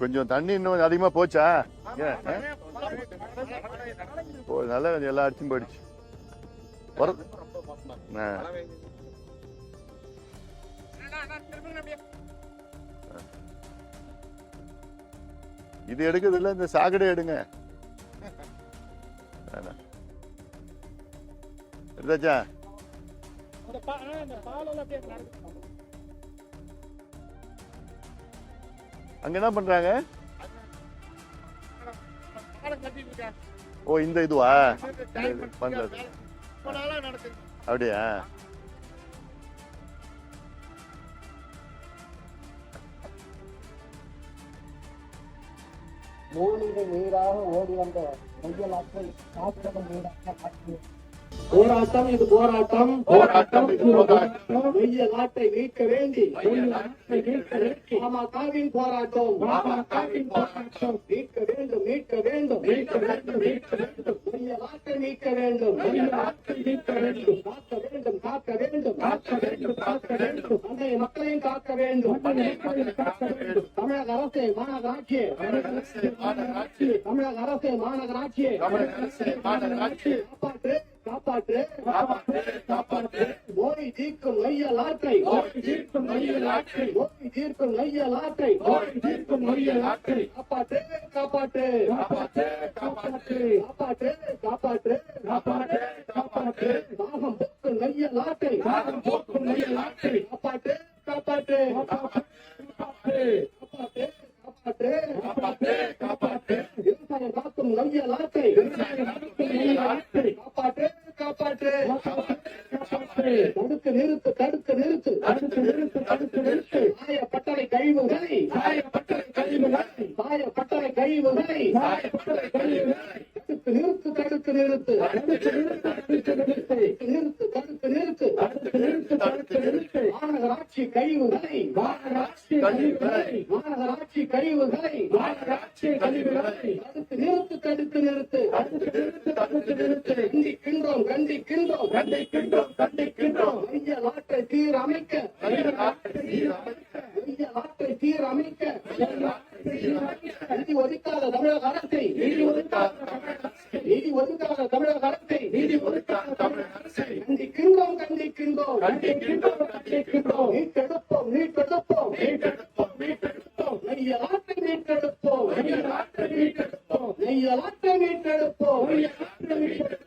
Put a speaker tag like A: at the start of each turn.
A: கொஞ்சம் தண்ணி இன்னும் அதிகமா போச்சா? நல்லா கொஞ்சம் எல்லா அடிச்சும் போயிடுச்சு. இது எடுக்குது இல்ல, இந்த சாக்கடை எடுங்க. எடுத்தாச்சா? அங்க என்ன பண்றாங்க? ஓ, இந்த இதுவா பண்றது? அப்படியா?
B: மூலிகை நீராக ஓடி வந்த மையல் ஆற்றல் காப்பகம் நீராக மாற்றியது. போராட்டம் இது போராட்டம், போராட்டம் இது போராட்டம். மைய நாட்டை மீட்க வேண்டி பாமகவின் போராட்டம், பாமகவின் போராட்டம். மீட்க வேண்டும், மீட்க வேண்டும், மீட்க வேண்டும், மீட்க வேண்டும். மைய நாட்டை மீட்க வேண்டும், மைய நாட்டை மீட்க வேண்டும். காக்க வேண்டும், காக்க வேண்டும், காக்க வேண்டும், காக்க வேண்டும். அன்றைய மக்களையும் காக்க வேண்டும், காக்க வேண்டும். தமிழக அரசே மாநகராட்சி, தமிழக அரசே மாநகராட்சி, காப்பாற்று, காப்பாற்று, காப்பாற்று, காப்பாற்று. நோய் தீர்க்கும் மையல் ஆற்றை, நோய் தீர்க்கும் மையல் ஆற்றை, நோய் தீர்க்கும் மையல் ஆற்றை, நோய் தீர்க்கும் மையல் ஆற்றை. காப்பாற்று, காப்பாற்று, காப்பாற்று, காப்பாற்று, காப்பாற்று, காப்பாற்று, காப்பாற்று, காப்பாற்று. தாகம் போக்கும் மையல் ஆற்றை, தாகம் போக்கும் மையல் ஆற்றை. காப்பாற்று, காப்பாற்று, காப்பாற்று, காப்பாற்று, காப்பாற்று, காப்பாற்று, காப்பாற்று. விவசாயம் காக்கும் மையல் ஆற்றை, விவசாயம் காக்கும் மையல் ஆற்றை. காப்பாற்று, காப்பாற்று, காப்பாற்று. தடுத்து நிறுத்து, தடுத்து நிறுத்து, தடுத்து நிறுத்து, தடுத்து நிறுத்து. சாயப்பட்டறை கழிவுகளை, சாயப்பட்டறை கழிவுகளை, சாயப்பட்டறை கழிவுகளை, சாயப்பட்டறை கழிவுகளை. தடுத்து நிறுத்து, தடுத்து நிறுத்து, தடுத்து நிறுத்து, தடுத்து நிறுத்து, நிறுத்து, தடுத்து நிறுத்து, தடுத்து நிறுத்து, தடுத்து நிறுத்து. மாநகராட்சி கழிவுகளை, மாநகராட்சி கழிவுகளை, மாநகராட்சி கழிவுகளை, மாநகராட்சி கழிவுகளை. தடுத்து நிறுத்து, தடுத்து நிறுத்து, தடுத்து நிறுத்து, தடுத்து நிறுத்து. கண்டிக்கின்றோம், கண்டிக்கின்றோம், கண்டிக்கின்றோம், கண்டிக்கின்றோம். மைய நாட்டை சீரமைக்க, மைய நாட்டை சீரமைக்க, மைய நாட்டை சீரமைக்க, நிதி ஒதுக்காத தமிழக அரசை, நிதி ஒதுக்காத தமிழக அரசை, நிதி ஒதுக்காத தமிழக அரசை, நிதி ஒதுக்காத தமிழக அரசை. கண்டிக்கின்றோம், கண்டிக்கின்றோம், கண்டிக்கின்றோம், கண்டிக்கின்றோம். மீட்டெடுப்போம், மீட்டெடுப்போம், மீட்டெடுப்போம், மீட்டெடுப்போம். மைய நாட்டை மீட்டெடுப்போம், மைய நாட்டை மீட்டெடுப்போம், மைய நாட்டை மீட்டெடுப்போம், மைய நாட்டை மீட்டெடுப்போம்.